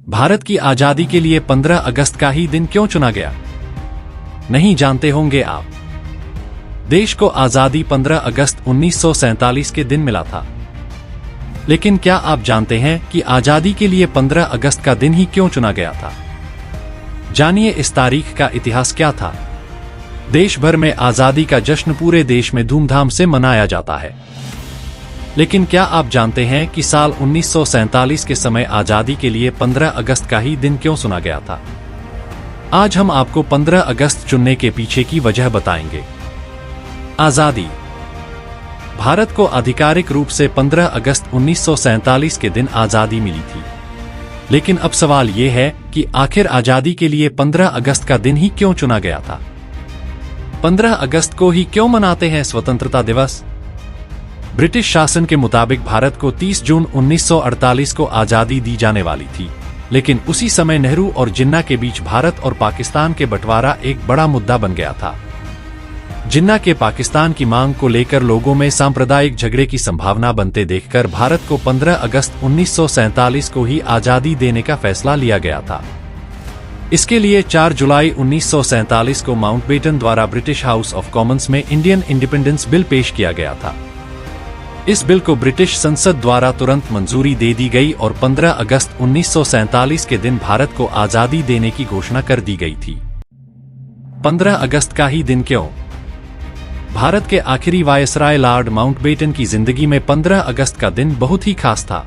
भारत की आजादी के लिए 15 अगस्त का ही दिन क्यों चुना गया? नहीं जानते होंगे आप। देश को आजादी 15 अगस्त 1947 के दिन मिला था। लेकिन क्या आप जानते हैं कि आजादी के लिए 15 अगस्त का दिन ही क्यों चुना गया था? जानिए इस तारीख का इतिहास क्या था। देश भर में आजादी का जश्न पूरे देश में धूमधाम से मनाया जाता है। लेकिन क्या आप जानते हैं कि साल 1947 के समय आजादी के लिए 15 अगस्त का ही दिन क्यों चुना गया था? आज हम आपको 15 अगस्त चुनने के पीछे की वजह बताएंगे। आजादी। भारत को आधिकारिक रूप से 15 अगस्त 1947 के दिन आजादी मिली थी। लेकिन अब सवाल यह है कि आखिर आजादी के लिए 15 अगस्त का दिन ही क्यों चुना गया था? 15 अगस्त को ही क्यों मनाते हैं स्वतंत्रता दिवस? ब्रिटिश शासन के मुताबिक भारत को 30 जून 1948 को आजादी दी जाने वाली थी। लेकिन उसी समय नेहरू और जिन्ना के बीच भारत और पाकिस्तान के बंटवारा एक बड़ा मुद्दा बन गया था। जिन्ना के पाकिस्तान की मांग को लेकर लोगों में सांप्रदायिक झगड़े की संभावना बनते देखकर भारत को 15 अगस्त 1947 को ही आजादी देने का फैसला लिया गया था। इसके लिए 4 जुलाई 1947 को माउंटबेटन द्वारा ब्रिटिश हाउस ऑफ कॉमन्स में इंडियन इंडिपेंडेंस बिल पेश किया गया था। इस बिल को ब्रिटिश संसद द्वारा तुरंत मंजूरी दे दी गई और 15 अगस्त 1947 के दिन भारत को आजादी देने की घोषणा कर दी गई थी। 15 अगस्त का ही दिन क्यों? भारत के आखिरी वायसराय लॉर्ड माउंटबेटन की जिंदगी में 15 अगस्त का दिन बहुत ही खास था।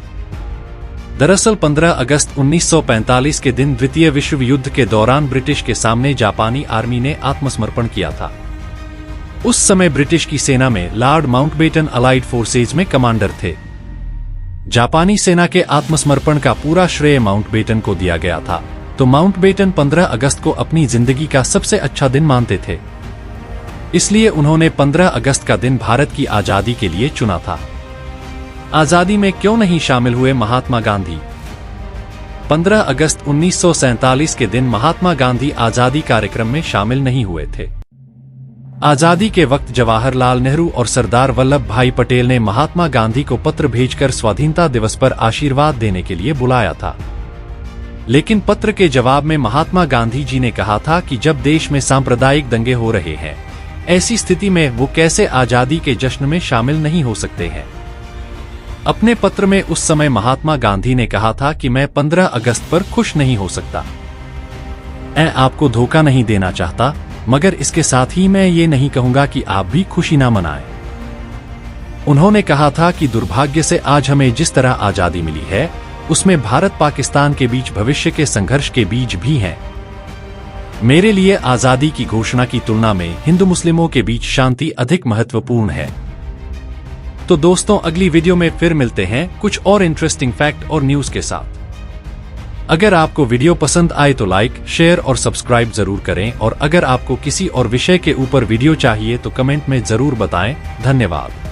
दरअसल 15 अगस्त 1945 के दिन द्वितीय विश्व युद्ध के दौरान ब्रिटिश के सामने जापानी आर्मी ने आत्मसमर्पण किया था। उस समय ब्रिटिश की सेना में लॉर्ड माउंटबेटन अलाइड फोर्सेज में कमांडर थे। जापानी सेना के आत्मसमर्पण का पूरा श्रेय माउंटबेटन को दिया गया था, तो माउंटबेटन 15 अगस्त को अपनी जिंदगी का सबसे अच्छा दिन मानते थे। इसलिए उन्होंने 15 अगस्त का दिन भारत की आजादी के लिए चुना था। आजादी में क्यों नहीं शामिल हुए महात्मा गांधी? 15 अगस्त 1947 के दिन महात्मा गांधी आजादी कार्यक्रम में शामिल नहीं हुए थे। आजादी के वक्त जवाहरलाल नेहरू और सरदार वल्लभ भाई पटेल ने महात्मा गांधी को पत्र भेजकर स्वाधीनता दिवस पर आशीर्वाद देने के लिए बुलाया था। लेकिन पत्र के जवाब में महात्मा गांधी जी ने कहा था कि जब देश में सांप्रदायिक दंगे हो रहे हैं, ऐसी स्थिति में वो कैसे आजादी के जश्न में शामिल नहीं हो सकते हैं। अपने पत्र में उस समय महात्मा गांधी ने कहा था कि मैं 15 अगस्त पर खुश नहीं हो सकता। मैं आपको धोखा नहीं देना चाहता, मगर इसके साथ ही मैं ये नहीं कहूंगा कि आप भी खुशी ना मनाएं। उन्होंने कहा था कि दुर्भाग्य से आज हमें जिस तरह आजादी मिली है, उसमें भारत पाकिस्तान के बीच भविष्य के संघर्ष के बीज भी हैं। मेरे लिए आजादी की घोषणा की तुलना में हिंदू मुस्लिमों के बीच शांति अधिक महत्वपूर्ण है। तो दोस्तों, अगली वीडियो में फिर मिलते हैं कुछ और इंटरेस्टिंग फैक्ट और न्यूज के साथ। अगर आपको वीडियो पसंद आए तो लाइक, शेयर और सब्सक्राइब जरूर करें, और अगर आपको किसी और विषय के ऊपर वीडियो चाहिए तो कमेंट में जरूर बताएं। धन्यवाद।